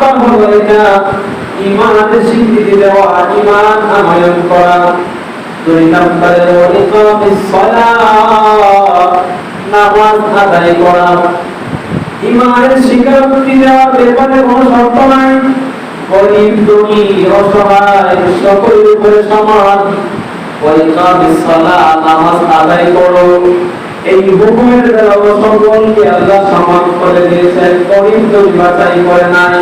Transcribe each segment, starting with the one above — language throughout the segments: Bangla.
নাম্বার হলো এটা ঈমানের স্বীকৃতি দেওয়া, ঈমান আমল করা। 2 নম্বরে ইকামিস সালাত, নামাজ আদায় করা। ঈমানের স্বীকৃতি দেওয়ার ব্যাপারে কোনো শর্ত নাই। গরীব দুঃখী অসহায় সকলের উপরে সমান। ইকামিস সালাত, নামাজ আদায় করো। এই হুকুমের দ্বারা সকলকে আল্লাহ সমান করে দিয়েছেন, গরীব দুঃখী বাছাই করে নাই।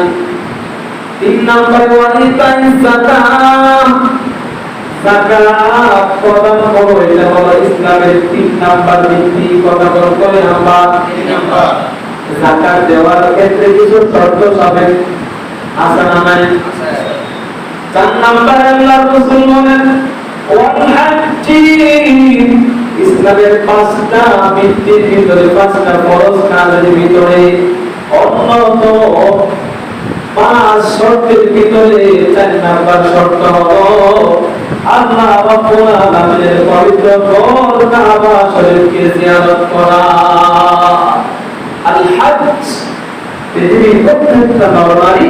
3 নম্বরে ওয়াইতাইস যাকাত, যাকাত প্রদান করো। এটা হলো ইসলামের 3 নাম্বার ভিত্তি। কথা বলে আমরা 3 নাম্বার। যাকাত দেওয়ার ক্ষেত্রে কিছু শর্ত সাপেক্ষ আছে না নাই? 4 নম্বরে আল্লাহর রাসূল বলেন ওয়াল হাজ্জি, ইসলামের 5টা ভিত্তির ভিতরে, 5টা ফরজ কাজের ভিতরে অন্যতম 5 শর্তের ভিতরে 4 নাম্বার শর্ত হলো আল্লাহ রাব্বুল আলামিনের পবিত্র ঘর কাবা শরীফকে জিয়ারত করা। আল হজ্জ, পৃথিবীর প্রত্যেকটা নরনারী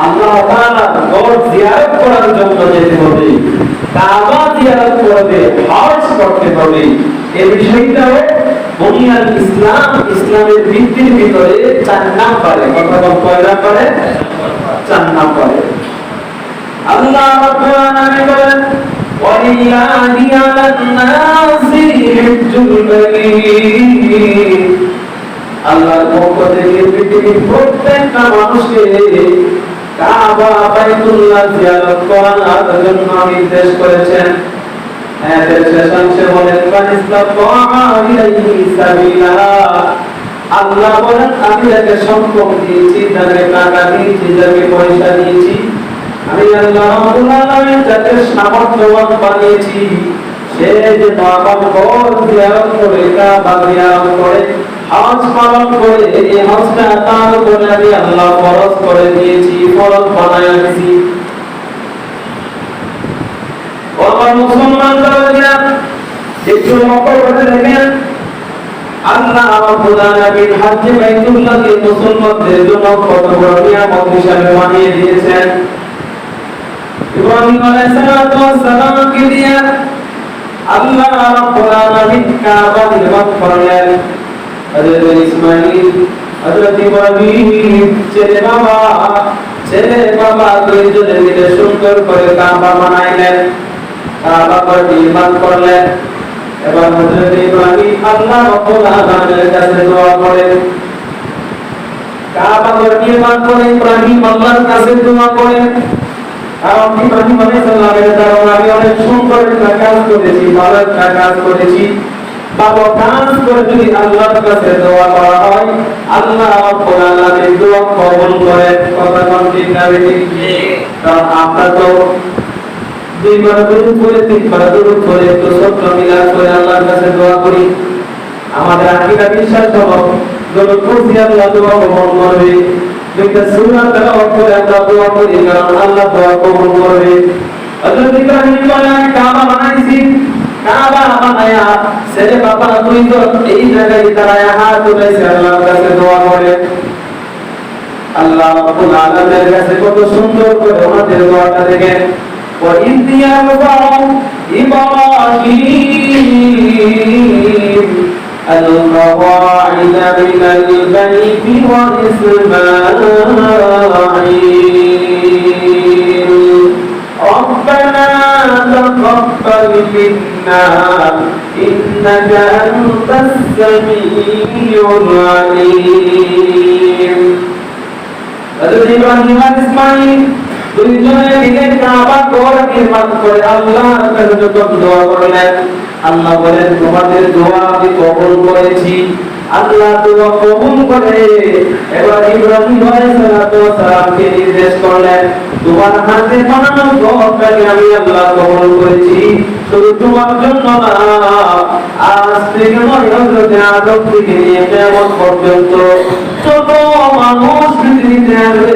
আল্লাহ তাআলার ঘর জিয়ারত করার জন্য যেতে হবে, কাবা জিয়ারত করবে, হজ করতে হবে। এই বিষয়টাও বুনিয়াদ ইসলাম, ইসলামের ভিত্তির ভিতরে 4 নম্বরে। কথা বল কয় নম্বরে? 4 নম্বরে। আল্লাহ রাব্বুল আলামিন বলেন ওয়ালিল্লাহি আলান নাসি হিজ্জুল বাইত, আল্লাহর পক্ষ থেকে পৃথিবীর প্রত্যেকটা মানুষকে কাবা বাইতুল্লাহ জিয়ারত করার জন্য নির্দেশ করেছেন। এর শেষাংশে বলেন ফানিস্তাতা ইলাইহি সাবিলা, আল্লাহ বলেন আমি যাকে সম্পদ দিয়েছি, যাকে টাকা দিয়েছি, যাকে পয়সা দিয়েছি, আমি আল্লাহ রাব্বুল আলামিন যাকে সামর্থ্যবান বানিয়েছি, সে যে আমার ঘর জিয়ারত করে, কাবা জিয়ারত করে, হজ পালন করে, এই হজটা তার উপরে আমি আল্লাহ ফরজ করে দিয়েছি, ফরজ বানায় দিয়েছি। আমার মুসলমান ভাইরা একটু লক্ষ্য করে দেখেন, আল্লাহ রাব্বুল আলামিন হজ বাইতুল্লাহকে মুসলমানদের জন্য কত বড় নিয়ামত হিসেবে বানিয়ে দিয়েছেন। ইব্রাহিম আলাইহিস সালামকে দিয়ে আল্লাহ রাব্বুল আলামিন কাবা নির্মাণ করলেন। হযরত ইসমাঈল, হযরত ইব্রাহিম ছেলে বাবা দুইজনে মিলে সুন্দর করে কাবা বানাইলেন, কাবা ঘর নির্মাণ করলেন। এবার হযরত ইব্রাহিম আল্লাহ রাব্বুল আলামিনের কাছে দোয়া করেন। কাবা ঘর নির্মাণ করে ইব্রাহিম আল্লাহর কাছে দোয়া করেন, কারণ ইব্রাহিম আলাইহিস সালামের দ্বারা আমি অনেক সুন্দর একটা কাজ করেছি, ভালো একটা কাজ করেছি। ভালো কাজ করে যদি আল্লাহর কাছে দোয়া করা হয়, আল্লাহ রাব্বুল আলামিন দোয়া কবুল করেন। কথা কোন ঠিক না ঠিক? কারণ আমরা তো 2 বার দরুদ পড়ে, 3 বার দরুদ পড়ে, তো সত্য মিলাদ করে আল্লাহর কাছে দোয়া করি। আমাদের আকীদা বিশ্বাস হলো দরুদ পড়ি আল্লাহ দোয়া কবুল করবে। যেটা সূরা তেলাওয়াত করে আমরা দোয়া করি, কারণ আল্লাহ দোয়া কবুল করবে। হযরত ইব্রাহিম বলেন কাবা বানাইছি, কাবা বানায়া ছেলে বাবা তুই তো এই জায়গায় দাঁড়ায় হাত উঠাইছে, আল্লাহর কাছে দোয়া করে। আল্লাহ রাব্বুল আলামিনের কাছে কত সুন্দর করে ওনাদের দোয়াটা দেখেন। وَإِذْ يَرْفَعُ إِبْرَاهِيمُ الْقَوَاعِدَ مِنَ الْبَيْتِ وَإِسْمَاعِيلُ رَبَّنَا تَقَبَّلْ مِنَّا إِنَّكَ أَنْتَ السَّمِيعُ الْعَلِيمُ। হযরত ইব্রাহিম আর ইসমাঈল দুইজনে মিলে কাবা ঘর নির্মাণ করে আল্লাহর কাছে যখন দোয়া করলেন, আল্লাহ বলেন তোমাদের দোয়া আমি কবুল করেছি। আল্লাহ দোয়া কবুল করে এবার ইব্রাহিম আলাইহিস সালামকে নির্দেশ করলেন, তোমার হাতে বানানো ঘরটাকে আমি আল্লাহ কবুল করেছি, শুধু তোমার জন্য না, আজ থেকে হযরত আদম থেকে নিয়ে কিয়ামত পর্যন্ত যত মানুষ পৃথিবীতে আসবে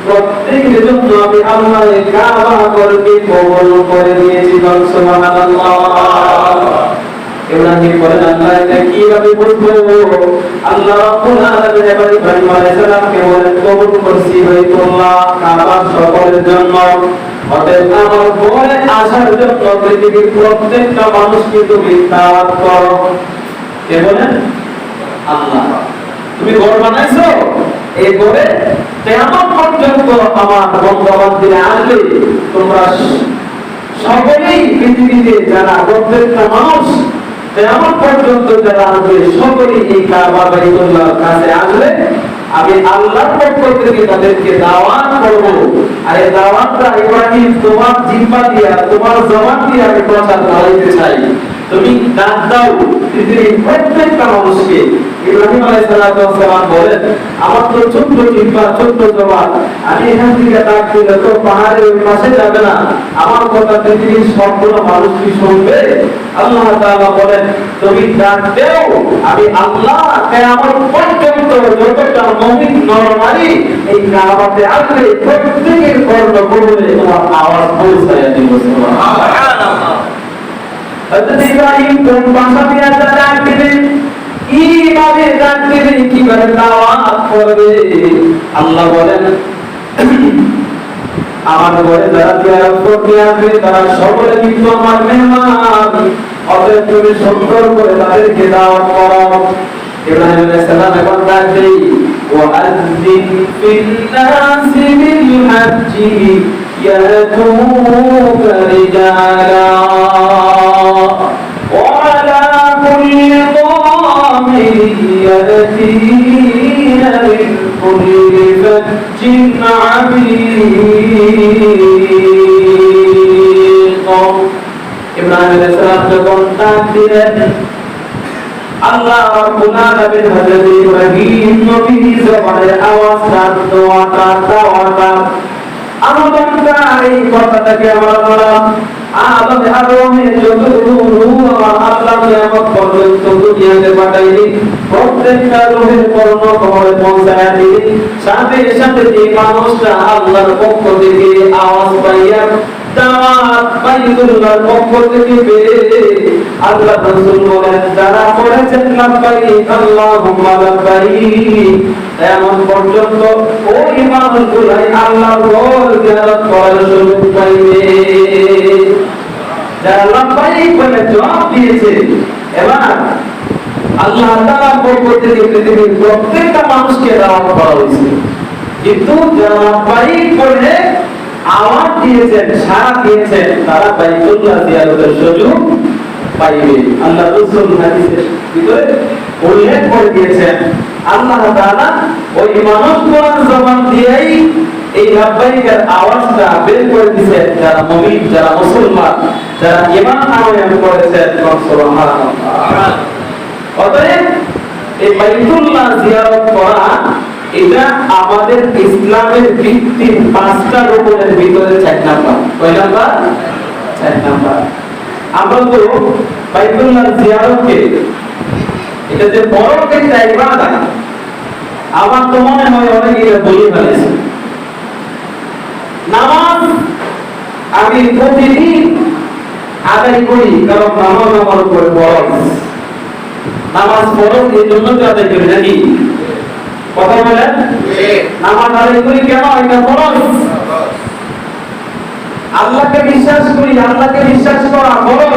প্রত্যেকের জন্য আমি আল্লাহর কাবা ঘরকে কবুল করে দিয়েছি। সুবহানাল্লাহ। ইব্রাহিম বলেন আল্লাহ এটা কিভাবে বুঝবো? আল্লাহ রাব্বুল আলামিন এবার ইব্রাহিম আলাইহিস সালামকে বলেন কবুল করছি বাইতুল্লাহ কাবার সকলের জন্য, অতএব আমার ঘরে আসার জন্য পৃথিবীর প্রত্যেকটা মানুষকে তুমি দাওয়াত করো। কে বলেন? আল্লাহ। তুমি ঘর বানাইছো, এই ঘরে কিয়ামত পর্যন্ত আমার বন্ধু-বান্ধবীরা আসবে, তোমরা সকলেই পৃথিবীতে যারা প্রত্যেকটা মানুষ কিয়ামত পর্যন্ত যারা আসবে সকলেই এই কাবা বাইতুল্লাহর কাছে আসবে, আমি আল্লাহর পক্ষ থেকে তাদেরকে দাওয়াত করব। আর এই দাওয়াতটা ইব্রাহিম তোমার জিম্মা দিয়া তোমার জবান দিয়ে আমি প্রচার করাইতে চাই। তুমি ডাক দাও পৃথিবীর প্রত্যেকটা মানুষকে। ইব্রাহিম আলাইহিস সালাম বলেন আমার তো ছোট্ট জিম্মা ছোট্ট জবান, আমি এখান থেকে ডাক দিলে তো পাহাড়ের ওই পাশে যাবে না, আমার কথা পৃথিবীর সবগুলো মানুষ কি শুনবে? আল্লাহ তাআলা বলেন তুমি ডাক দাও, আমি আল্লাহ কিয়ামত পর্যন্ত যতটা মুমিন নরনারী এই কাবাতে আসবে প্রত্যেকের কর্ণকুহরে তোমার আওয়াজ পৌঁছায় দিব। সুবহানাল্লাহ। হযরত ইব্রাহিম কোন ভাষা দিয়ে ডাক দিবেন, কিভাবে ডাক দিবেন, কিভাবে দাওয়াত করবে? আল্লাহ বলেন আমার ঘরে যারা জিয়ারত করতে আসবে তারা সকলে কিন্তু আমার মেহমান, অতএব তুমি সুন্দর করে তাদেরকে দাওয়াত করো। ইব্রাহিম আলাইহিস সালাম এখন ডাক দেই ওয়াআযযিন ফিল নাসি বিল হাজ্জি ইয়াতুকা রিজালা ওয়া আলা কুল্লি দামির ইয়াতিনা মিন কুল্লি ফাজ্জিন আমিক। ইব্রাহিম আলাইহিস সালাম যখন ডাক দিলেন আল্লাহ রাব্বুল আলামিন হযরত ইব্রাহিম নবীর জবানের আওয়াজটা দোয়াটা আমাদের এই কথাটাকে আমরা বললাম আলামে আরমে যত রূহ আল্লাহ কিয়ামত পর্যন্ত দুনিয়াতে পাঠাইলি প্রত্যেকটা রূহের কর্ণ কবরে পৌঁছায় দিলি, সাথে সাথে যে মানুষটা আল্লাহর পক্ষ থেকে আওয়াজ পাইয়া দাওয়াত বাইতুল্লাহর পক্ষ থেকে পেয়ে আল্লাহ রাসূল বলেন যারা পড়েছেন লাব্বাইক আল্লাহুম্মা লাব্বাইক, এমন পর্যন্ত ওই মানুষগুলাই আল্লাহর ঘর জিয়ারত করার সুযোগ পাইবে। যারা লাব্বাইক বলে জবাব দিয়েছে, এবার আল্লাহ তাআলার পক্ষ থেকে পৃথিবীর প্রত্যেকটা মানুষকে দাওয়াত করা হয়েছে, কিন্তু যারা লাব্বাইক বলে আওয়াজ দিয়েছেন সাড়া দিয়েছেন তারা বাইতুল্লাহ জিয়ারতের সুযোগ পাইবে। আল্লাহ রাসূল হাদিসের ভিতরে উল্লেখ করে দিয়েছেন আল্লাহ তাআলা ওই মানুষগুলোর জবান দিয়েই এই লাব্বাইকের আওয়াজটা বের করে দিয়েছেন যারা মুমিন, যারা মুসলমান, যারা ঈমান আনয়ন করেছেন। সুবহানাল্লাহ। অতএব এই বাইতুল্লাহ জিয়ারত করা এটা আমাদের ইসলামের ভিত্তির 5টা রূপের ভিতরে 4 নাম্বার। কয় নাম্বার? 4 নাম্বার। আমরা তো বাইতুল্লাহ জিয়ারতকে এটা যে বড় একটা ইবাদত, আমার তো মনে হয় অনেকে এটা বলে ফেলেছে। নামাজ আমি প্রতিদিন আদায় করি, কারণ নামাজ আমার উপর ফরজ। নামাজ ফরজ এই জন্য আদায় করি নাকি? কথা বলেন। নামাজ আদায় করি কেন? এটা ফরজ। আল্লাহকে বিশ্বাস করি, আল্লাহকে বিশ্বাস করা ফরজ,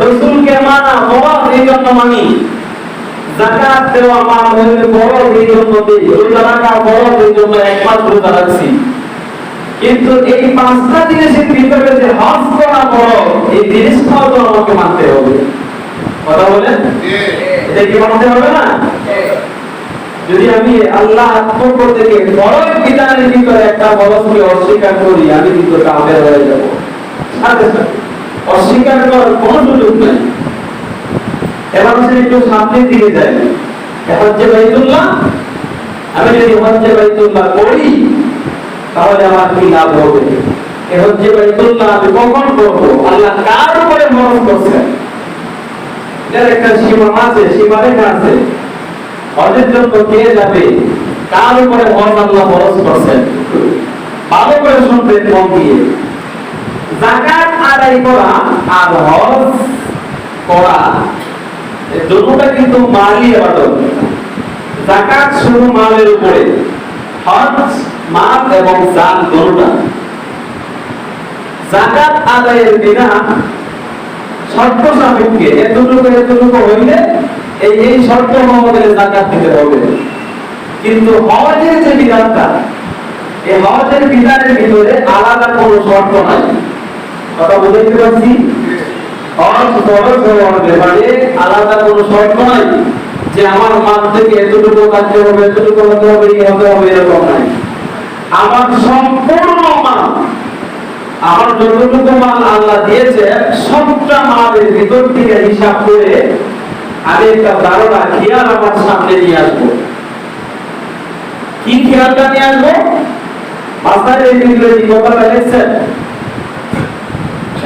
রাসূলকে মানা ফরজ, এই জন্য মানি। যাকাত দেওয়া মানবে ফরজ, এই জন্য দেই। রোজা রাখা ফরজ, এই জন্য এক মাস রোজা রাখছি। কিন্তু এই 5টা জিনিসের ভিতরে যে হজ করা ফরজ, এই জিনিসটাও তো আমাকে মানতে হবে। কথা বলেন। এটা কি মানতে হবে না? যদি আমি আল্লাহ পক্ষ থেকে ফরজ বিধানের ভিতরে একটা ফরজকে অস্বীকার করি, আমি কিন্তু কাফের হয়ে যাব। সাথে সাথে অস্বীকার করার কোনো সুযোগ নেই। এবার সে একটু সামনের দিকে যায়, হজ্জে বাইতুল্লাহ, আমি যদি হজ্জে বাইতুল্লাহ করি তাহলে আমার কি লাভ হবে? এই হজ্জে বাইতুল্লাহ আমি কখন করবো? আল্লাহ কার উপরে ফরজ করছেন? এর একটা সীমা আছে, সীমারেখা আছে। হজের জন্য কে যাবে, কার উপরে হজ আল্লাহ ফরজ করছেন, ভালো করে শুনবেন মন দিয়ে। যাকাত আদায় করা আর হজ করা, এই দুটোটা কিন্তু মালি ইবাদত। যাকাত শুধু মালের উপরে, হজ মাল এবং জান দুটোটা। যাকাত আদায়ের বিধান শর্ত সাপেক্ষে, এতটুকু হইলে এই শর্ত অনুযায়ী যাকাত দিতে হবে। কিন্তু হজের যে বিধানটা, এই হজের বিধানের ভিতরে আলাদা কোনো শর্ত নাই। কথা বুঝতে পারছি? হজ ফরজ হওয়ার ব্যাপারে আলাদা কোনো শর্ত নাই যে আমার মাল থেকে এতটুকু কাটতে হবে, এতটুকু হতে হবে, এরকম নাই। আমার সম্পূর্ণ মাল, আমার যতটুকু মাল আল্লাহ দিয়েছে সবটা মালের ভিতর থেকে হিসাব করে আমি একটা ধারণা খেয়াল আমার সামনে নিয়ে আসবো। কি খেয়ালটা নিয়ে আসবো? মাসায় এই কথাটা লিখছেন,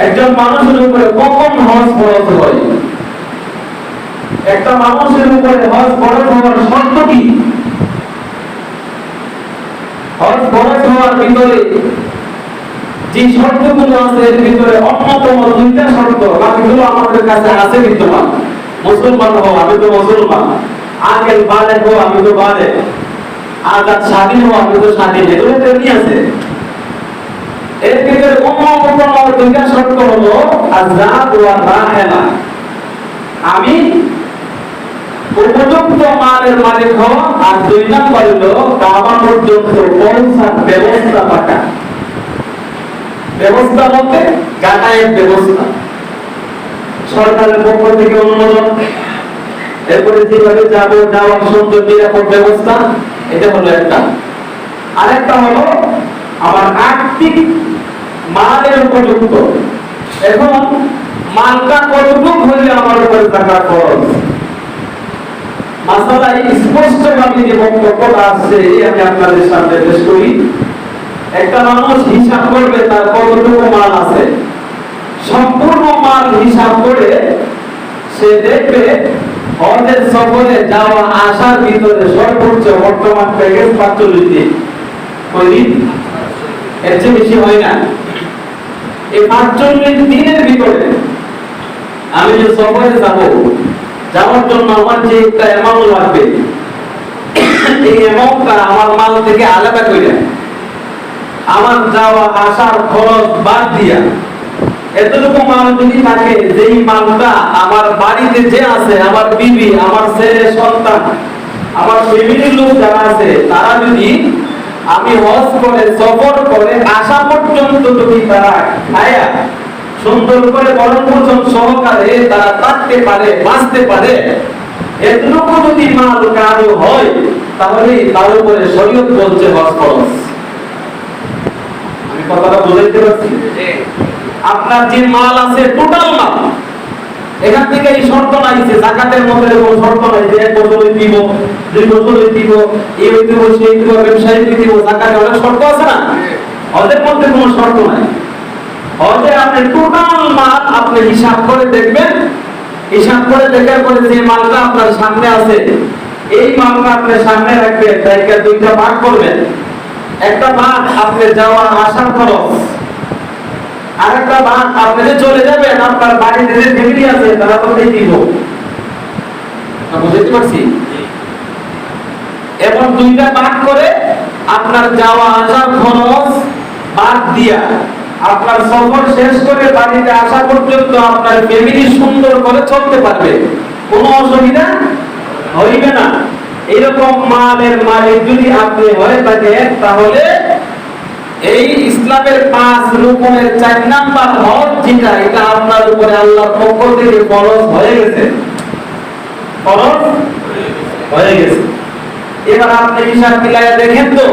একজন মানুষের উপরে কখন হজ ফরজ হয়, একটা মানুষের উপরে হজ ফরজ হওয়ার শর্ত কি? হজ ফরজ হওয়ার ভিতরে যে শর্তগুলো আছে এর ভিতরে অন্যতম দুইটা শর্ত, বাকিগুলো আমাদের কাছে আছে বিদ্যমান। মুসলমান হও, আমি তো মুসলমান। আকেল বালেগ হও, আমি তো বালেগ। আজাদ স্বাধীন হও, আমি তো স্বাধীন। এগুলো তো কি আছে? এর ভিতরে অন্যতম দুইটা শর্ত হলো আযাদ ওয়া রাহেলা। আমি উপযুক্ত মালের মালিক হও, আর দুই নাম্বার হলো কাবা পর্যন্ত পৌঁছার ব্যবস্থা থাকা। ব্যবস্থা বলতে যাতায়াত ব্যবস্থা, সরকারের পক্ষ থেকে অনুমোদন, এরপরে যেভাবে যাবো যাওয়ার সুন্দর নিরাপদ ব্যবস্থা, এটা হলো একটা। আরেকটা হলো আমার আর্থিক মালের উপযুক্ত। এখন মালটা কতটুক হইলে আমার উপরে থাকা খরচ, মাসালায় স্পষ্টভাবে যে বক্তব্যটা আসছে আমি আপনাদের সামনে পেশ করি। একটা মানুষ হিসাব করবে তার কতটুকু মাল আছে, সম্পূর্ণ মাল হিসাব করে সে দেখবে হজের সফরে যাওয়া আসার ভিতরে সর্বোচ্চ বর্তমান প্যাকেজ 45 দিন। এর চেয়ে বেশি হয় না। এই 45 দিনের ভিতরে আমি যে সফরে যাওয়ার জন্য আমার যে একটা অ্যামাউন্ট লাগবে, এই অ্যামাউন্টটা আমার মাল থেকে আলাদা করে আমার যাওয়া আসার খরচ বাদ দিয়া এতটুকু মাল যদি থাকে, যেই মালটা আমার বাড়িতে যে আছে, আমার বিবি, আমার ছেলে সন্তান, আমার ফ্যামিলির লোক যারা আছে, তারা যদি আমি হজ করে সফর করে আসা পর্যন্ত যদি তারা খায়া সুন্দর করে বরণ ভোজন সহকারে তারা থাকতে পারে, বাঁচতে পারে, এতটুকু যদি মাল কারো হয়, তাহলে তার উপরে শরীয়ত বলছে হজ ফরজ। আমি কথাটা বুঝাইতে পারছি? আপনার যে মাল আছে টোটাল মাল, এখান থেকে এই শর্ত নাই যে যাকাতের মধ্যে এরকম শর্ত নাই যে 1 বছরে দিব, 2 বছরে দিব, এই হইতে বসে এই দিব, ব্যবসায়ী দিব, যাকাতে অনেক শর্ত আছে না? ওদের মধ্যে কোনো শর্ত নাই। হজে আপনি টোটাল মাল আপনি হিসাব করে দেখবেন, হিসাব করে দেখার পরে যে মালটা আপনার সামনে আছে, এই মালটা আপনি সামনে রাখবেন, তাইকে দুইটা ভাগ করবেন। একটা ভাগ আপনি যাওয়া আসার খরচ, আরেকটা ভাগ আপনি যে চলে যাবেন, আপনার বাড়িতে যে ফ্যামিলি আছে তারা তো দিব। বুঝতে পারছি? এবং দুইটা ভাগ করে আপনার যাওয়া আসার খরচ বাদ দিয়া আপনার সফর শেষ করে বাড়িতে আসা পর্যন্ত আপনার ফ্যামিলি সুন্দর করে চলতে পারবে, কোনো অসুবিধা হইবে না। এরকম মালের মালিক যদি আপনি হয়ে থাকেন, তাহলে এই ইসলামের 5 রুকনের 4 নাম্বার হজ যেটা, এটা আপনার উপরে আল্লাহর পক্ষ থেকে ফরজ হয়ে গেছে, ফরজ হয়ে গেছে। এবার আপনি হিসাব মিলাইয়া দেখেন তো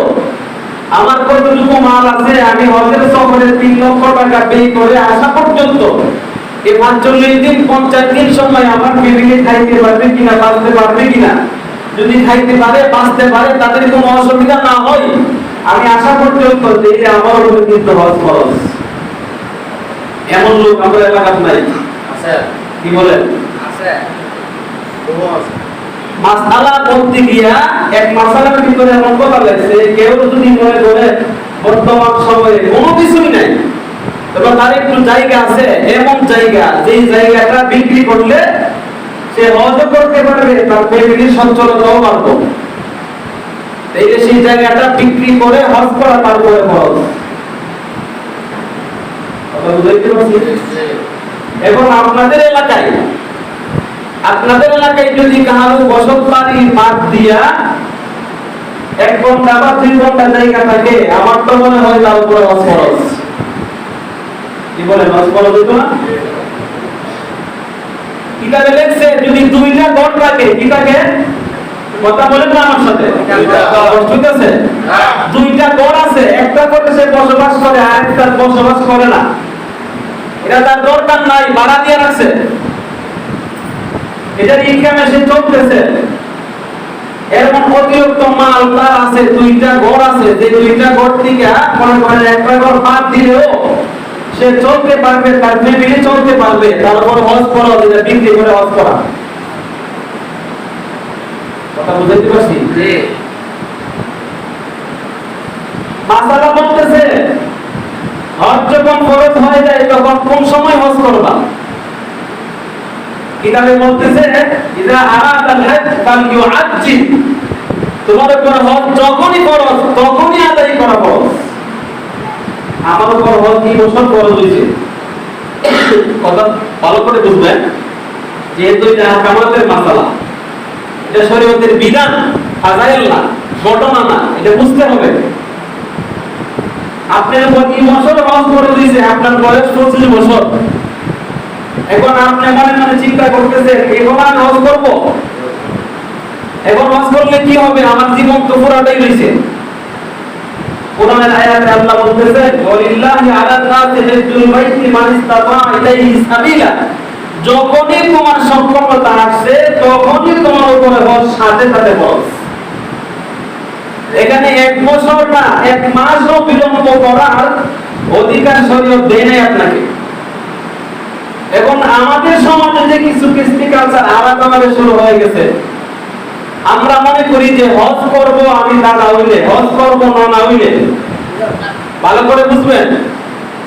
আমার কতটুকু মাল আছে, আমি হজের সফরে 3 লক্ষ টাকা ব্যয় করে আসা পর্যন্ত এই 45 দিন 50 দিন সময় আমার ফ্যামিলি খাইতে পারবে কিনা, বাঁচতে পারবে কিনা। যদি খাইতে পারে, বাঁচতে পারে, তাদের কোনো অসুবিধা না হয়, আমি আসা পর্যন্ত দিলে আমার উপরে কিন্তু হজ ফরজ। এমন লোক আমাদের এলাকাতে নাই আছে? কি বলেন? আছে। মাসালা বলতে গিয়া এক মাসালার ভিতরে এমন কথা লাগছে, কেউ যদি মনে করে বর্তমান সময়ে কোনো কিছুই নাই, এবার তার একটু জায়গা আছে, এমন জায়গা যেই জায়গাটা বিক্রি করলে সে হজ করতে পারবে, তার ফ্যামিলির সচ্ছলতাও বাড়বে। এই যে সেই জায়গাটা বিক্রি করে হজ করা তারপরে হজ। কথা বুঝাইতে পারছি? এবং আপনাদের এলাকায় যদি কারো বসত বাড়ি বাদ দিয়া 1 ঘন্টা বা 2 ঘন্টা জায়গা থাকে, আমার তো মনে হয় তার উপরে হজ ফরজ। কি বলে, হজ ফরজ হইতো না? কিতাবে লেখছে যদি 2টা ঘর থাকে, কি থাকে? কথা বলেন না আমার সাথে? ঠিক আছে, 2টা ঘর আছে, একটা ঘরে সে বসবাস করে, আরেকটা বসবাস করে না, এটা তার দরকার নাই, ভাড়া দিয়ে রাখছে, এটার ইনকামে সে চলতেছে। এরকম অতিরিক্ত মাল তার আছে, 2টা ঘর আছে, যে 2টা ঘর থেকে মনে করেন একটা ঘর বাদ দিলেও সে চলতে পারবে, তার ফ্যামিলি চলতে পারবে, তারপর হজ করা, যেটা বিক্রি করে হজ করা। কথা বুঝাইতে পারছি? মাসালা বলতেছে হজ যখন ফরজ হয়ে যায় তখন কোন সময় হজ করবা? কিতাবে বলতেছে ইযা আরাদাল হজ ফালইউআজ্জিল, তোমার উপর হজ যখনই ফরজ তখনই আদায় করা ফরজ। আমার উপর হজ কি বছর ফরজ হয়েছে? কথা ভালো করে বুঝবেন, যেহেতু এটা আহকামাতের মাসালা, এটা শরীয়তের বিধান, ফাজাইল না, ঘটনা না, এটা বুঝতে হবে। আপনার উপর কি বছর হজ করে দিয়েছে? আপনার বয়স 25 বছর। এখন আপনি মনে মনে চিন্তা করতেছেন এখন আমি হজ করব, এখন হজ করলে কি হবে? আমার জীবন তো পুরাটাই রয়েছে। কোরআনের আয়াতে আল্লাহ বলতেছেন ওয়ালিল্লাহি আলান নাসি হিজ্জুল বাইতি মান ইসতাতা ইলাইহি সাবিলা, যখনই তোমার সক্ষমতা আসছে তখনই তোমার উপরে হজ, সাথে সাথে হজ। এখানে 1 বছর না 1 মাসও বিলম্ব করার অধিকার শরীয়ত দেয় নাই আপনাকে। এখন আমাদের সমাজে যে কিছু কৃষ্টি কালচার আলাদাভাবে শুরু হয়ে গেছে, আমরা মনে করি যে হজ করব আমি দাদা হইলে, হজ করব নানা হইলে। ভালো করে বুঝবেন,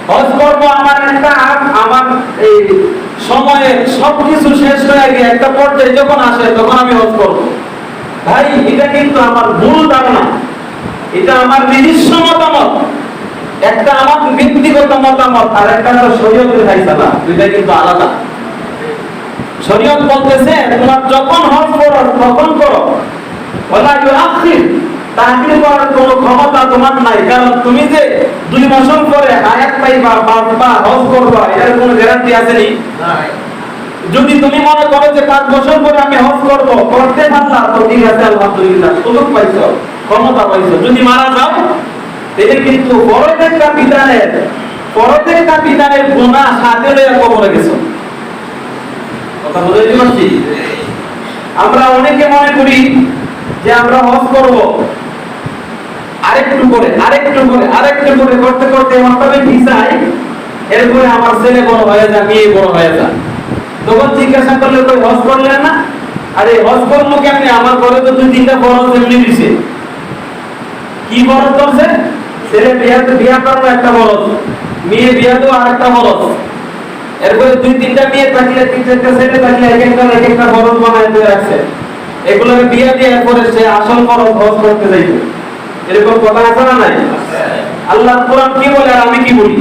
হজ করব আমার আমার এই সময়ে সবকিছু শেষ হয়ে গিয়ে একটা পর্যায়ে যখন আসে তখন আমি হজ করব। ভাই, এটা কিন্তু আমার ভুল ধারণা, এটা আমার নিজস্ব মতামত। একটা আমার ব্যক্তিগত মতামত, আর একটা হলো শরীয়তের ফায়সালা, দুইটা কিন্তু আলাদা। শরীয়ত বলতেছে তোমার যখন হজ করো তখন করো, ওয়ালা ইউআখির, তাখির করার কোনো ক্ষমতা তোমার নাই। কারণ তুমি যে 2 বছর পরে হায়াত পাইবা বা হজ করবা, এর কোনো গ্যারান্টি আছে নি? যদি তুমি মনে করো যে 5 বছর পরে আমি হজ করব, করতে পারলা তো ঠিক আছে, আলহামদুলিল্লাহ, সুযোগ পাইছো, ক্ষমতা পাইছো। যদি মারা যাও তাহলে কিন্তু প্রত্যেকটা বিধানের গুনাহ সাথে লইয়া কবরে গেছো। কথা বুঝাইতে পারছি? আমরা অনেকে মনে করি যে আমরা হজ করব, আরেকটু করে করতে করতে মাত্রাবে ভিসাই, এরপরে আমার ছেলে বড় হয়ে যায়, মেয়ে বড় হয়ে যায়। তখন জিজ্ঞাসা করলে কই হজ করলেন না? আরে হজ করবো কেমনে? আমার ঘরে তো 2-3টা ফরজ এমনি দিছে। কি ফরজ করছে? ছেলে বিয়া করবো একটা ফরজ, মেয়ে বিয়া দেবো আরেকটা ফরজ, এরপরে 2-3টা মেয়ে থাকলে 3-4টা ছেলে থাকলে এক একটা ফরজ বানায় দিয়ে রাখছে। এগুলোকে বিয়া দিয়ে এরপরে সে আসল ফরজ হজ করতে যাইবে। এরকম কথা আছে না নাই? আল্লাহ কোরআন কি বলে আর আমি কি বলি?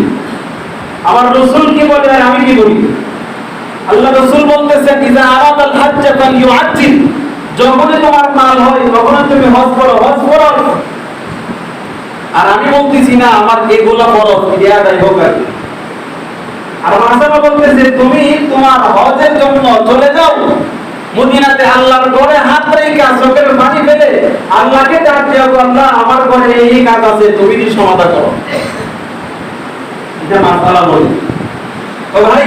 আমার রাসূল কি বলে আর আমি কি বলি? আল্লাহ রাসূল বলতেছেন ইযা আরাদাল হজ্জ ফালইউআজ্জিল, যখনই তোমার মাল হয় তখনই তুমি হজ করো। আর আমি বলতেছি না আমার এগুলা ফরজ, ইয়া আদায় হোক। আর মাসালা বলতেছে তুমি তোমার হজের জন্য চলে যাও মদিনাতে, আল্লাহর ঘরে হাত রেখে চোখের পানি ফেলে আল্লাহকে ডাক দিও, আল্লাহ আমার ঘরে এই কাজ আছে, তুমি কি সমাধান করো। এটা মাসালা বলি। তো ভাই,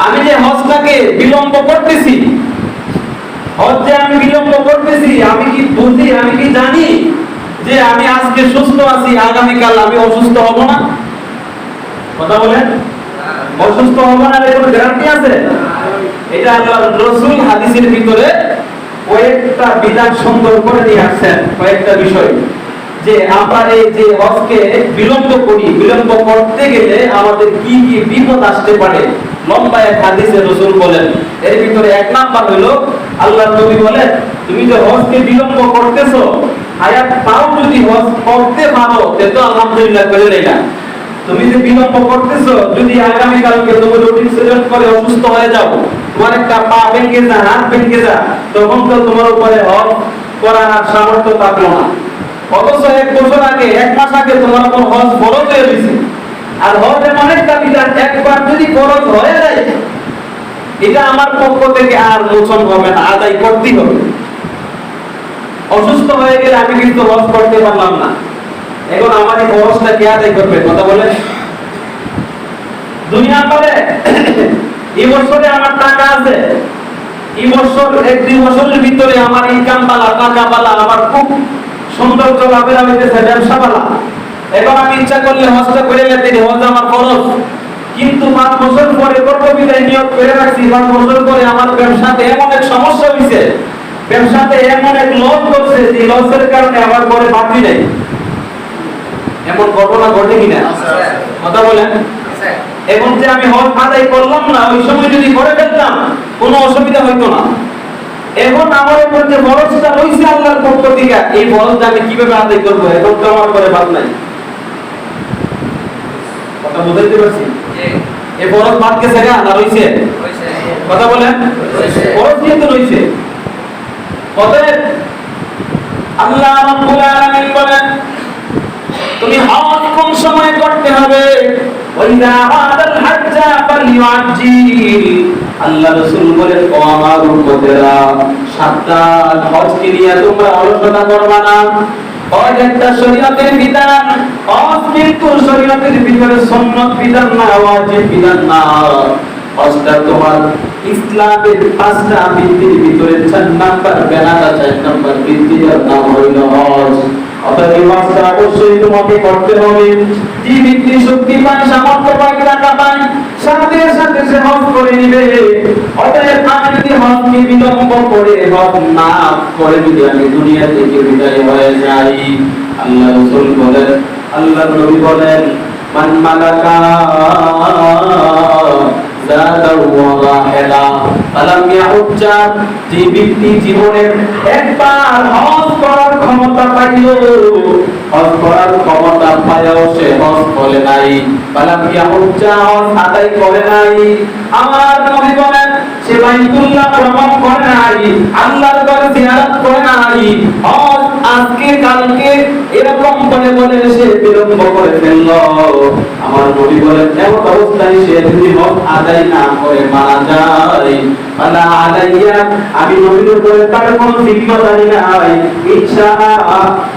আমি যে হজটাকে বিলম্ব করতেছি, আমি কি বুঝি, আমি কি জানি যে আমি আজকে সুস্থ আছি, আগামীকাল আমি অসুস্থ হব না? কথা বলেন, অসুস্থ হব না এর কোনো গ্যারান্টি আছে? এটা আল্লাহর রাসূল হাদিসের ভিতরে কয়েকটা বিধান সুন্দর করে দিয়ে আসছেন, কয়েকটা বিষয়। যে আমরা এই যে হজকে বিলম্ব করি, বিলম্ব করতে গেলে আমাদের কি কি বিপদ আসতে পারে। লম্বা এক হাদিসে রাসূল বলেন, এর ভিতরে এক নাম্বার হলো আল্লাহর নবী বলেন, তুমি যে হজকে বিলম্ব করতেছো, হায়াত পাও যদি হজ করতে পারো তে তো আলহামদুলিল্লাহ কইলে না। তুমি যে বিলম্ব করতেছো, যদি আগামী কালকে তুমি রুটিন সেট করে অসুস্থ হয়ে যাও, তোমার একটা পা ভেঙে যায়, হাত ভেঙে যায়, তখন তো তোমার উপরে হজ করার আর সামর্থ্য থাকলো না। অথচ এক বছর আগে, এক মাস আগে তোমার উপর হজ ফরজ হয়ে গেছে। আর হজ এমন একটা বিধান, একবার যদি ফরজ হয়ে যায়, এটা আমার পক্ষ থেকে আর মোচন হবে না, আদায় করতেই হবে। অসুস্থ হয়ে গেলে আমি কিন্তু হজ করতে পারলাম না, এখন আমার এই খরচটা কে আদায় করবে? কথা বলে দুনিয়া করে এই বছরে আমার টাকা আছে, এই বছর এক দুই বছরের ভিতরে আমার ইনকাম পালা, টাকা পালা, আমার খুব সৌন্দর্য লাভের হইতেছে, ব্যবসা পালা, এখন আমি ইচ্ছা করলে হজটা করে নিতে, হজ আমার খরচ। কিন্তু 5 বছর পরে করব বিদায় নিয়োগ করে রাখছি, 5 বছর পরে আমার ব্যবসাতে এমন এক সমস্যা হইছে, ব্যবসাতে এমন এক লস করছে, যে লসের কারণে আমার পরে বাকি নাই। এমন ঘটনা ঘটে কিনা? কথা বলেন। এখন যে আমি হজ আদায় করলাম না, ওই সময় যদি করে ফেলতাম কোনো অসুবিধা হইতো না। এখন আমার উপর যে বরজটা রয়েছে আল্লাহর পক্ষ থেকে, এই বরজটা আমি কিভাবে আদায় করবো? এখন তো আমার পরে বাদ নাই। কথা বুঝাইতে পারছি? এই বরজ বাদ গেছে না রয়েছে? কথা বলেন। বরজ কিন্তু রয়েছে। অতএব আল্লাহ রাব্বুল আলামিন বলেন, তুমি হজ কোন সময় করতে হবে? ওয়াইদা আদাল হাজ্জা ফালিউআজ্জিল। আল্লাহ রাসূল বলেন, ও আমার উম্মতেরা, সাবধান, হজকে নিয়ে তোমরা আলোচনা করবা না। হজ একটা শরীয়তের বিধান, হজ কিন্তু শরীয়তের ভিতরে সুন্নাত বিধান না, ওয়াজিব বিধান না। হজটা তোমার ইসলামের 5টা ভিত্তির ভিতরে 4 নাম্বার বেনাটা, 4 নাম্বার ভিত্তির নাম হইল হজ। অতএব হজটা অবশ্যই তোমাকে করতে হবে। যে ব্যক্তি শক্তি পায়, সামর্থ্য পায়, টাকা পায়, সাথে সাথে সে হজ করে নিবে। অতএব আমি যদি হজকে বিলম্ব করে, হজ না করে যদি আমি দুনিয়া থেকে বিদায় হয়ে যাই, আল্লাহ রাসূল বলেন, আল্লাহর নবী বলেন, মান মালাকা যে ব্যক্তি জীবনের একবার হজ করার ক্ষমতা পাইল, হজ করার ক্ষমতা পাইও সে হজ করে নাই, হজ আদায় করে নাই, আমার নবী বলেন সে বাইতুল্লাহ ভ্রমণ করে নাই, আল্লাহর ঘর জিয়ারত করে নাই, হজ আজকে কালকে এরকম করে বলে সে বিলম্ব করে ফেলল, আমার নবী বলেন এমন অবস্থায় সে যদি হজ আদায় না করে মারা যায়, ফালা আলাইয়া, আমি নবীর উপরে তার কোনো জিম্মাদারি নাই, ইচ্ছা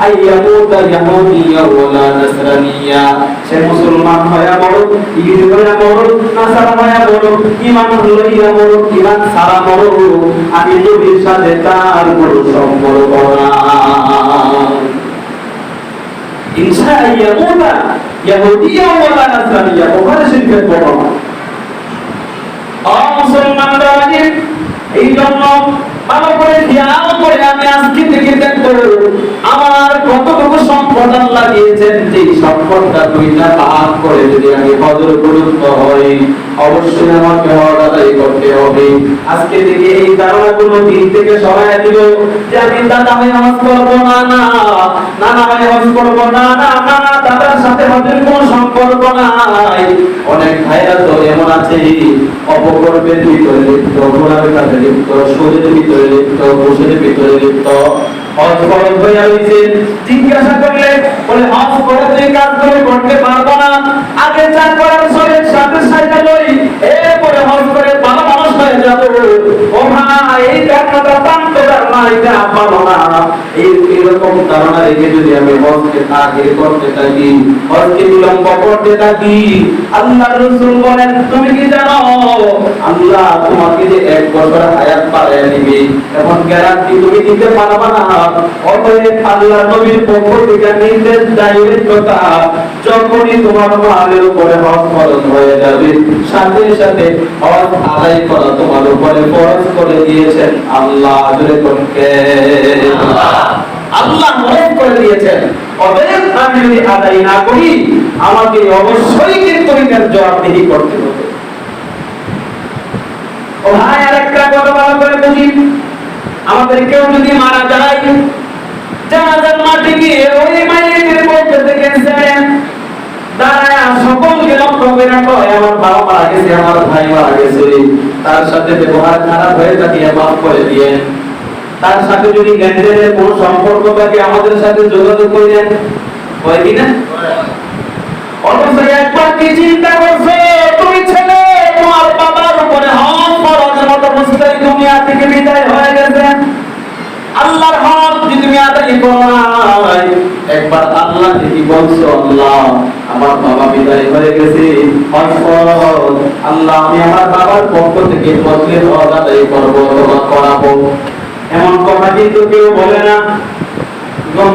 আইয়ামুতা ইয়াহুদিয়া ওয়ালা নাসরানিয়া, সে মুসলমান হয়ে মরুক, ইহুদি হয়ে মরুক, নাসারা হয়ে মরুক, ঈমান লইয়া মরুক, ঈমান ছাড়া মরুক, আমি নবীর সাথে তার কোনো সম্পর্ক নাই। ইনশা আইয়ামুতা ইয়াহুদিয়া ওয়ালা নাসরানিয়া, বুখারী শরীফের বর্ণনা। মুসলমানরা এই জন্য ভালো করে খেয়াল করে আমি আজকে থেকে দেখবো আমার কতটুকু সম্পদ আল্লাহ দিয়েছেন, যে সম্পদটা 2টা ভাগ করে যদি আমি হজের গুরুত্ব হই, অবশ্যই আমাকে হজ আদায় করতে হবে। আজকে থেকে এই ধারণাগুলো দিন থেকে সরাই দিব, যে আমি দাদা হয়ে হজ করবো না, না নানা হয়ে হজ করবো না, না নানা দাদার সাথে হজের কোনো সম্পর্ক নাই। অনেক ভাইরা তো এমন আছে, অপকর্মের ভিতরে লিপ্ত, ঘোরার কাজে লিপ্ত, শরীরের ভিতরে লিপ্ত, ঘুষের ভিতরে লিপ্ত, হজ ফরজ হয়ে গেছে। জিজ্ঞাসা করলে বলে হজ করে তুই কাজগুলো করতে পারবো না, আগে চার করার শরীর সাথে সাথে লই, এরপরে হজ করে ভালো মানুষ হয়ে যাবো। ও ভাই, এই ধারণাটা পান্ত ধারণা, এটা পাবো না। এইরকম ধারণা রেখে যদি আমি হজকে তাগির করতে থাকি, হজকে বিলম্ব করতে থাকি, আল্লাহ রাসূল বলেন, তুমি কি জানো আল্লাহ তোমাকে যে 1 বছর হায়াত বাড়ায় দিবে, এখন গ্যারান্টি তুমি দিতে পারবা না। অতএব আল্লাহ নবীর পক্ষ থেকে নির্দেশ, ডাইরেক্ট কথা, যখনই তোমার মালের উপরে হজ ফরজ হয়ে যাবে, সাথে সাথে হজ আদায় করা তোমার উপরে ফরজ করে দিয়েছেন আল্লাহ। জোরে করতে আল্লাহ হজ করে দিয়েছেন। অতএব আমি যদি আদায় না করি আমাকে অবশ্যই কিন্তু এটার জবাবদিহি করতে হবে। ও ভাই, আরেকটা কথা ভালো করে বুঝি, আমাদের কেউ যদি মারা যায়, জানাজার মাটি গিয়ে ওই মাইয়ের মধ্যে থেকে দাঁড়ায় সকলকে লক্ষ্য করে কয়, আমার বাবা মারা গেছে, আমার ভাই মারা গেছে, তার সাথে ব্যবহার খারাপ হয়ে থাকিয়ে মাফ করে দিয়ে, তার সাথে যদি লেনদেনের কোনো সম্পর্ক থাকে আমাদের সাথে যোগাযোগ করে দেন, হয় কিনা? অথচ একবার কি চিন্তা করছো, তুমি ছেলে তোমার বাবার উপরে হক ফরজের মতো মুস্তাহি দুনিয়া থেকে বিদায় হয়ে গেছে, আল্লাহর হক যদি তুমি আদায় করো না, একবার আল্লাহকে কি বলছো, আল্লাহ আমার বাবা বিদায় হয়ে গেছে, আল্লাহ আমি আমার বাবার পক্ষ থেকে ফজলের হক আদায় করবো অথবা করাবো। এমন কথা কিন্তু কেউ বলে না,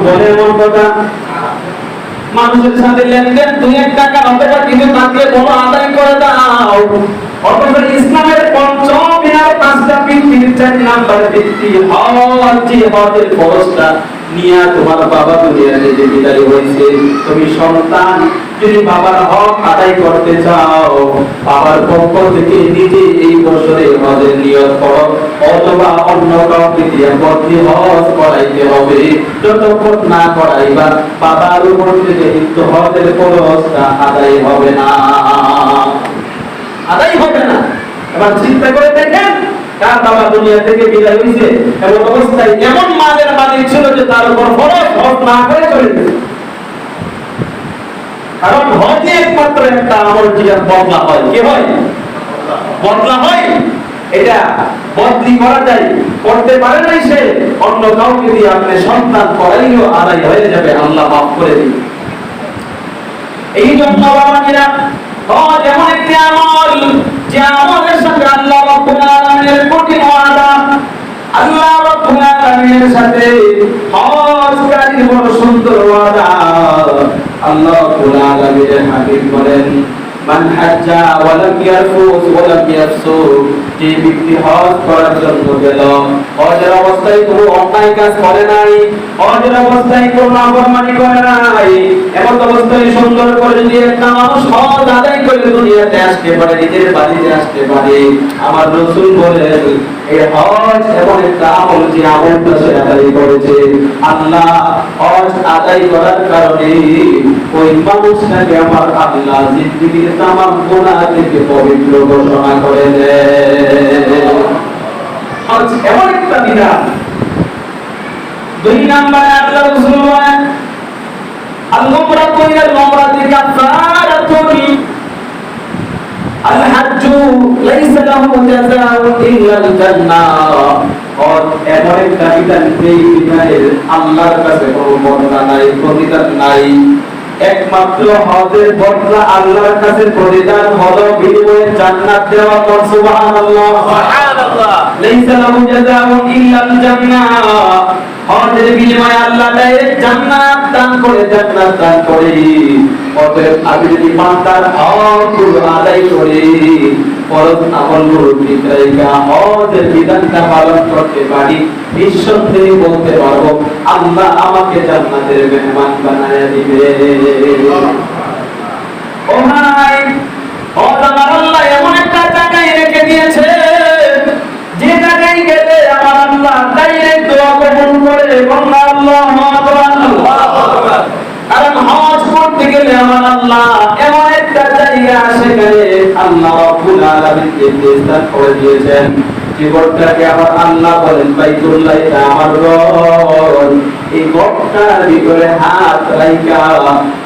বলে এমন কথা? মানুষের সাথে লেনদেন 2-1 টাকা অথবা কিছু থাকলে বলো আদায় করে দাও। অথচ ইসলামের পঞ্চম মিনার 5টা ভিত্তির 4 নাম্বার ভিত্তি হজ, যে হজের ফরজটা নিয়া তোমার বাবা দুনিয়া থেকে বিদায় হয়েছে, তুমি সন্তান যদি বাবার হক আদায় করতে চাও, বাবার পক্ষ থেকে নিজে এই বছরে হজের নিয়ত করো অথবা অন্য কাউকে দিয়ে বদলি হজ করাইতে হবে। যতক্ষণ না করাইবা বাবার উপর থেকে কিন্তু হজের ফরজটা আদায় হবে না, আদায় হবে না। এবার চিন্তা করে দেখেন, কার বাবা দুনিয়া থেকে বিদায় হয়েছে এমন অবস্থায় এমন মালের মালিক ছিল যে তার উপর ফরজ হজ না করে চলে গেছে। কারণ হজে একমাত্র একটা আমল যেটা বদলা হয়, কি হয়? বদলা হয়। এটা বদলি করা যায়, করতে পারে নাই সে, অন্য কাউকে দিয়ে আপনি সন্তান করাইলেও আদায় হয়ে যাবে, আল্লাহ মাফ করে দিবে। এই জন্য বাবাজিরা, হজ এমন একটি আমল যে আমলের সঙ্গে আল্লাহ রাব্বুল আলামিনের কঠিন ওয়াদা। আল্লাহ রাব্বুল আলামিনের সাথে হজকারীর বড় সুন্দর ওয়াদা। আল্লাহ রাব্বুল আলামিনের হাবিব বলেন, মান হাজ্জা ওয়া লাম ইয়ারফুস ওয়া লাম ইয়াফসুক, যে ব্যক্তি হজ করার জন্য গেল, হজের অবস্থায় কোনো অন্যায় কাজ করে নাই, হজের অবস্থায় কোনো নাফরমানি করে নাই, এমন অবস্থায় সুন্দর করে যদি একটা মানুষ হজ আদায় করে দুনিয়াতে আসতে পারে, নিজের বাড়িতে আসতে পারে, আমার রাসূল বলেন এই হজ এমন একটা আমল যে আমলটা সে আদায় করেছে, আল্লাহ হজ আদায় করার কারণে ওই মানুষটাকে আমার আল্লাহ জিন্দেগির তামাম গুনাহ থেকে পবিত্র ঘোষণা করে দেন। হজ এমন একটা বিধান। 2 নম্বরে আল্লাহ রাসূল বলেন, আল-উমরাতু ইলাল উমরাতি কাফারাতুন, আল-হাজ্জু লাইসা লাহু জাযাউন ইল্লাল জান্নাহ। হজ এমন একটা বিধান, এই বিধানের আল্লাহর কাছে কোনো বদলা নাই, প্রতিদান নাই। একমাত্র হজের বদলা আল্লাহর কাছে প্রতিদান হলো বিনিময়ে জান্নাত দেওয়া। সুবহানাল্লাহ, সুবহানাল্লাহ। লাইসা লাহু জাযাউন ইল্লাল জান্নাহ। হজের বিনিময়ে আল্লাহ ডাইরেক্ট জান্নাত দান করে, জান্নাত দান করে। অতএব আমি যদি বান্দার হকগুলো আদায় করে ফরজ আমলগুলো ঠিক রেখে হজের বিধানটা পালন করতে পারি, নিঃসন্দেহে বলতে পারবো আল্লাহ আমাকে জান্নাতের মেহমান বানায় দিবে। ও ভাই, হজ আমার আল্লাহ এমন একটা জায়গায় রেখে দিয়েছে যে জায়গায় গেলে আমার আল্লাহ ডাইরেক্ট দোয়া কবুল করে। আল্লাহু আকবার, আল্লাহু আকবার। কারণ হজ করতে গেলে আমার আল্লাহ এমন একটা জায়গা, সেখানে আল্লাহ রাব্বুল আলামিনকে নির্দেশ করে দিয়েছেন যে ঘরটাকে আমার আল্লাহ বলেন বাইতুল্লাহ, এটা আমার ঘর। এই ঘরটার ভিতরে হাত রাইখা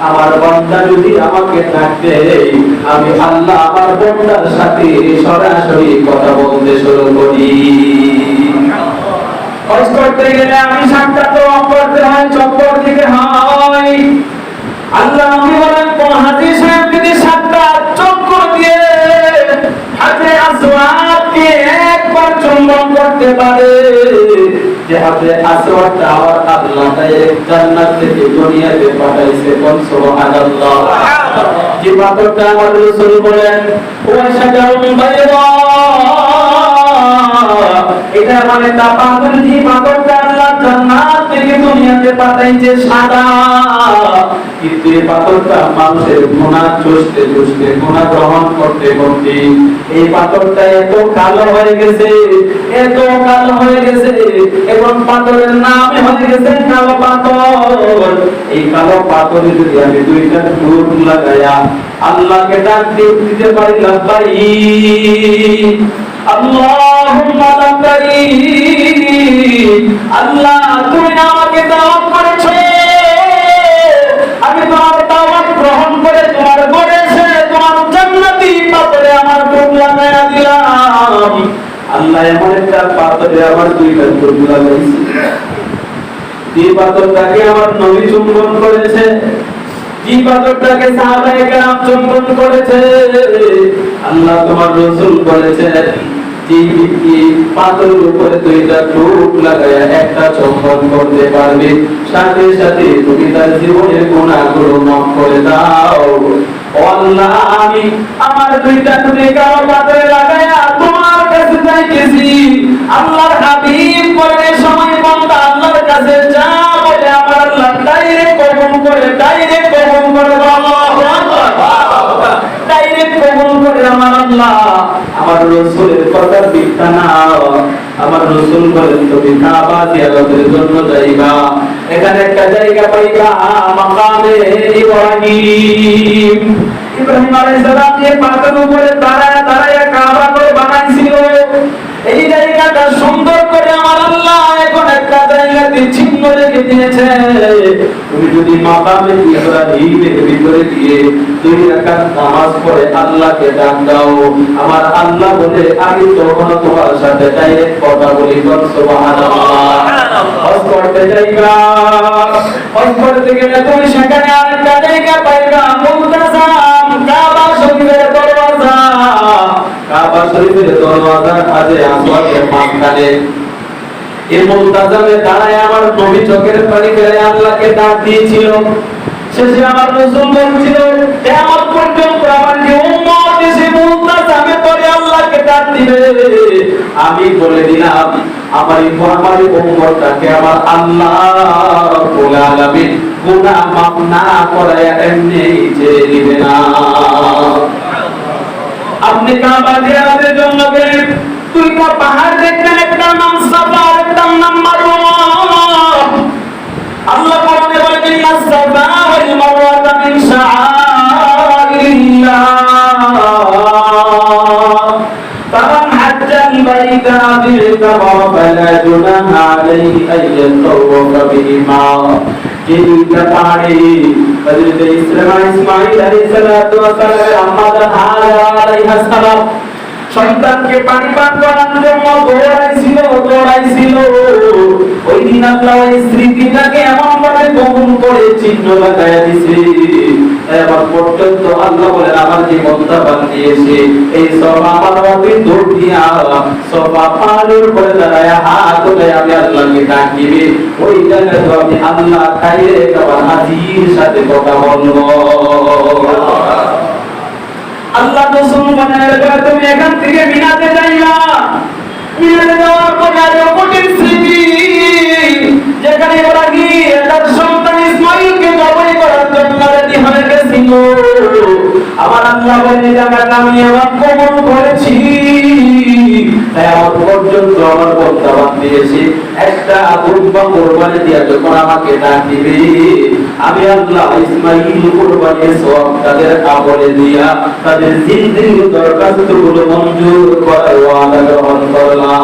আমার বান্দা যদি আমাকে ডাকে, আমি আল্লাহ আমার বান্দার সাথে সরাসরি কথা বলতে শুরু করি। হজ করতে গেলে আমি 7টা দোয়া করতে হয়, চক্কর দিতে হয়। আল্লাহ নবী বলেন, কোন হাজী সাহেব যদি 7টা চক্কর দিয়ে হাজরে আসওয়াদকে একবার চুম্বন করতে পারে, যে হাজরে আসওয়াদটা আমার আল্লাহ ডাইরেক্ট জান্নাত থেকে দুনিয়াতে পাঠাইছে। সুবহানাল্লাহ। যে পাথরটা আমার রাসূল বলেন ওয়া শাজারুন বাইদা, এটা মানে তা পাথর, যে পাথরটা আল্লাহ জান্নাত থেকে দুনিয়াতে পাঠাইছে সাদা, কিন্তু এই পাথরটা মানুষের গুনাহ চুষতে চুষতে, গুনাহ গ্রহণ করতে করতে এই পাথরটা এত কালো হয়ে গেছে, এত কালো হয়ে গেছে, এখন পাথরের নাম হয়ে গেছে কালো পাথর। এই কালো পাথরে যদি আমি দুইটা ডুব লাগাইয়া আল্লাহকে ডাক দিতে পারি, লাব্বাইক আল্লাহুম্মা লাব্বাইক, আল্লাহ তুমি আমাকে দাওয়াত করেছো, আমি তোমার দাওয়াত গ্রহণ করে তোমার বলেছে তোমার জান্নাতি পাথরে আমার ডুব লাগাইয়া দিলাম। আল্লাহ এমন একটা পাথরে আমার দুইটা ডুব লাগাইছে, যে পাথরটাকে আমার নবী চুম্বন করেছে, যে পাথরটাকে সাহাবায়ে কেরাম চুম্বন করেছে, আল্লাহ তোমার রাসূল বলেছেন যে ব্যক্তি পাথরের উপরে দুইটা ডুব লাগায়া একটা চুম্বন করতে পারবে, সাথে সাথে তুমি তার জীবনের গুনাহগুলো মাফ করে দাও। ও আল্লাহ, আমি আমার দুইটা ডুবে কালো পাথরে লাগায়া তোমার কাছে যাইতেছি। আল্লাহর হাবিব বলে সময় বান্দা আল্লাহর কাছে যা বলে আমার আল্লাহ ডাইরেক্ট কবুল করে, ডাইরেক্ট কবুল করে, আল্লাহু আকবার, ডাইরেক্ট কবুল করে আমার আল্লাহ। আমার রাসূলের কথা মিথ্যা না, আমার রাসূল বলেন তুমি কাবা জিয়ারতের জন্য যাইবা, এখানে একটা জায়গা পাইবা মাকামে ইব্রাহিম। ইব্রাহিম আলাইহিস সালাম যে পাথরের উপরে দাঁড়ায় দাঁড়ায় কাবা করে বানাইছিল, এই জায়গাটা সুন্দর করে আমার আল্লাহ এখন একটা জায়গাতে চিহ্ন রেখে দিয়েছে। তুমি যদি মাকামে ইব্রাহিমের ভিতরে দিয়ে 2 রাকাত নামাজ পড়ে আল্লাহকে ডাক দাও, আমার আল্লাহ বলে আমি তখন তোমার সাথে ডাইরেক্ট কথা বলি, সুবহানাল্লাহ। হজ করতে যাইবা, হজ করতে গেলে তুমি সেখানে আরেকটা জায়গা পাইবা মুলতাজাম, কাবা শরীফের দরওয়াজা, কাবা শরীফের দরওয়াজার কাছে আসওয়াদের মাঝখানে এই মুলতাজামে দাঁড়ায় আমার নবী চোখের পানি ফেলে আল্লাহকে ডাক দিয়েছিল। শেষে আমার রাসূল বলেছিল কিয়ামত পর্যন্ত আমার যে উম্মত এসে মুলতাজামে পড়ে আল্লাহকে ডাক দিবে, আমি বলে দিলাম আমার এই উম্মতটাকে আমার আল্লাহ রাব্বুল আলামিন গুনাহ মাফ না করায় এমনি ছেড়ে দিবে না। আপনি কাবা জিয়ারতের জন্য গেলেন, 2টা পাহাড় দেখলেন, একটা নাম সাফা আর একটা নাম মারওয়া। আল্লাহ কোরআনে বলেন ইন্নাস সাফা ওয়াল মারওয়াতা মিন শাআইরিল্লাহ ফামান হাজ্জাল বাইতা বিল-কাবা ফালা জুনাহা আলাইহি আন ইয়াতাওয়াফা বিহিমা। যে 2টা পাহাড়ে হযরত ইসমাঈল আলাইহিস সালাতু ওয়াস সালামের আম্মা জান হাজরা আলাইহিস সালাম সন্তানকে পানি পান করানোর জন্য দৌড়াইছিল। ওই দিন আল্লাহ ওই স্মৃতিটাকে এমন ভাবে কবুল করে চিহ্ন লাগায়া দিয়েছে, এবার পর্যন্ত আল্লাহ বলেন আমার যে বান্দা বান্দিয়েছে এই সফা মারওয়াতে দৌড় দিয়া সফা পাহাড়ের উপরে দাঁড়ায় হাত তুলে আমি আল্লাহকে ডাক দিবে, ওই জায়গায় তো আমি আল্লাহ খাইয়ে খাবার হাজির সাথে কথা বলবো। আল্লাহ রাসূল বলেন তুমি এখান থেকে মিনাতে যাইবা, মিনাতে যাওয়ার পরে আরো কঠিন স্মৃতি, যেখানে ইব্রাহিম তার সন্তান ইসমাঈলকে জবাই করার জন্য রেডি হয়ে গেছিল, আমার আল্লাহ বলেন জায়গাটা আমি আমার কবুল করেছি। তাই আমার পর্যন্ত আমার বান্দা বান্দিয়েছে একটা কুরবা কুরবানি দিয়া যখন আমাকে ডাক দিবে, আমি আল্লাহ ইসমাঈল কুরবানির সওয়াব তাদের আমলে দিয়া তাদের জিন্দেগির দরখাস্তগুলো মঞ্জুর করার ওয়াদা গ্রহণ করলাম।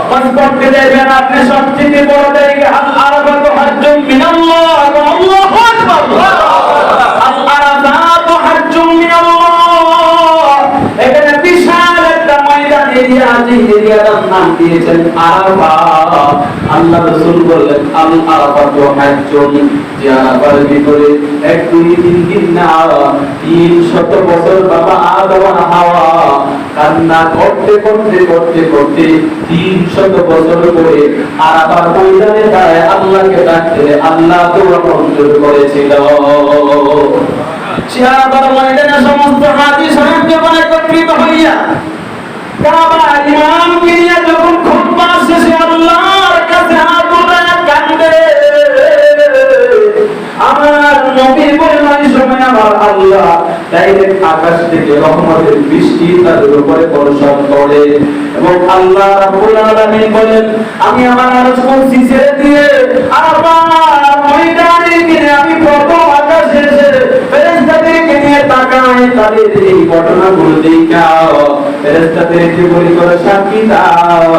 হজ করতে যাবেন আপনি সবচেয়ে বড় জায়গা আল আরাফাত হাজ্জুম মিনাল্লাহ, আল্লাহু আকবার, আল আরাফাত হাজ্জুম মিনাল্লাহ। এখানে বিশাল একটা ময়দান এরিয়া আছে, এরিয়াটার নাম দিয়েছেন আরাফা। আল্লাহ রাসূল বললেন আল আরাফাত হাজ্জুম, যে আরাফার ভিতরে 1 2 3 দিন না 300 বছর বাবা আদম আর হাওয়া কান্না করতে করতে করতে করতে 300 বছর পরে আরাফার ময়দানে দাঁড়ায় আল্লাহকে ডাকতে আল্লাহ দোয়া মঞ্জুর করেছিল। সে আরাফার ময়দানে সমস্ত হাজী সাহেব যখন একত্রিত হইয়া কাবা ইমামকে নিয়ে যখন খুতবা শেষে আল্লাহর কাছে হাত দে। আমার নবী বলেন ওই সময় আমার আল্লাহ ডাইরেক্ট আকাশ থেকে রহমতের বৃষ্টি তাদের উপরে বর্ষণ করে এবং আল্লাহ রাব্বুল আলামিন বলেন আমি আমার আরশ কুরসি ছেড়ে দিয়ে আমার ময়দানে গিয়ে আমি প্রথম আকাশে ফেরেশতাদেরকে নিয়ে তাকাই, তাদের এই ঘটনাগুলো দেখাও, ফেরেশতাদেরকে বলি করে সাক্ষী দাও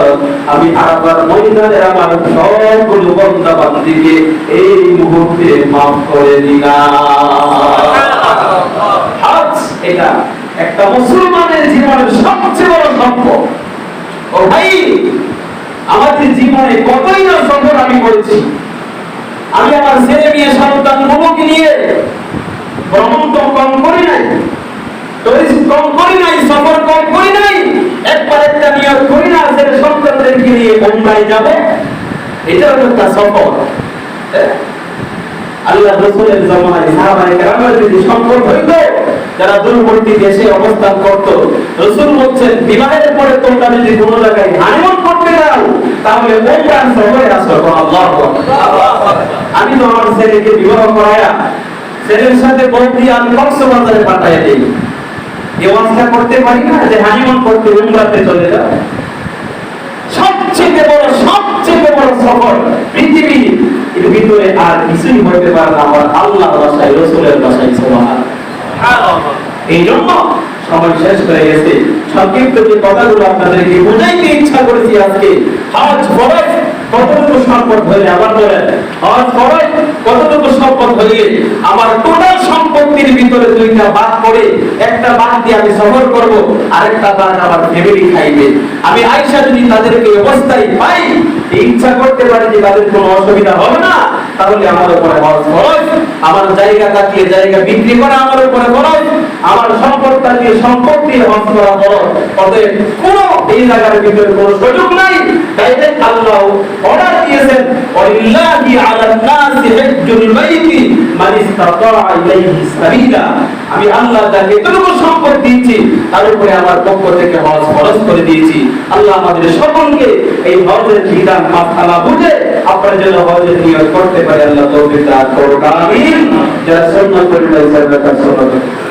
আমি আবার ময়দানে আমার সবগুলো বান্দা বান্দীকে এই মুহূর্তে মাফ করে দিলাম। হজ এটা একটা মুসলমানের জীবনের সবচেয়ে বড় সম্পদ। ও ভাই, আমাদের জীবনে কতই না সফর আমি করেছি। আমি আমার ছেলে মেয়ে সন্তান গুলোকে নিয়ে ভ্রমণ তো কম করি নাই, টুরিস্ট কম করি নাই, সফর কম করি নাই। একবার একটা নিয়ত করি না ছেলে সন্তানদেরকে নিয়ে বোম্বাই যাবে, এটাও একটা সফর। আল্লাহ রাসূলের জামানায় সাহাবায়ে কেরামের যদি সম্পদ হইতো, যারা দূরবর্তী দেশে অবস্থান করত, রাসূল বলছেন বিবাহের পরে তোমরা যদি কোনো জায়গায় হানিমুন করতে যাও তাহলে ওমরান সফরে আসো। আল্লাহু আকবার। আমি তো আমার ছেলেকে বিবাহ করায়া ছেলের সাথে বন্ধি আমি কক্সবাজারে পাঠাইয়া দেই। এই অবস্থা করতে পারি না যে হানিমুন করতে উমরাতে চলে যাও। সবচেয়ে বড় সফর পৃথিবী এর ভিতরে আর কিছুই হতে পারে না আমার আল্লাহর ভাষায়, রাসূলের ভাষায়। সুবহানাল্লাহ। এই জন্য সময় শেষ হয়ে গেছে। সংক্ষিপ্ত যে কথাগুলো আপনাদেরকে বোঝাইতে ইচ্ছা করেছি আজকে, হজ ফরজ কতটুকু সম্পদ হলে আবার বলেন, হজ ফরজ কতটুকু সম্পদ হলে আমার টোটাল সম্পত্তির ভিতরে দুইটা ভাগ করে একটা ভাগ দিয়ে আমি সফর করব, আরেকটা ভাগ আমার ফ্যামিলি খাইবে। আমি আয়েশা যদি তাদেরকে অবস্থায় পাই, ইচ্ছা করতে পারি যে তাদের কোনো অসুবিধা হবে না, তাহলে আমার উপরে হজ ফরজ। আমার জায়গা থাকলে জায়গা বিক্রি করা আমার উপরে ফরজ, আমার সম্পদ থাকলে সম্পদ দিয়ে হজ করা ফরজ। অতএব কোনো এই জায়গার ভিতরে কোনো সুযোগ নাই। ডাইরেক্ট আল্লাহ অর্ডার দিয়েছেন ওয়ালিল্লাহি আলান নাসি হিজ্জুল বাইতি মান ইসতাতা ইলাইহি সাবিলা। আমি আল্লাহ যাকে যতটুকু সম্পদ দিয়েছি তার উপরে আমার পক্ষ থেকে হজ ফরজ করে দিয়েছি। আল্লাহ আমাদের সকলকে এই হজের বিধান মাসআলা বুঝে আপনার জন্য হজের নিয়ত করতে পারে আল্লাহ তৌফিক দান করুন। আমিন। যারা সুন্নাত পরিবার সাল্লাল্লাহু আলাইহি ওয়াসাল্লাম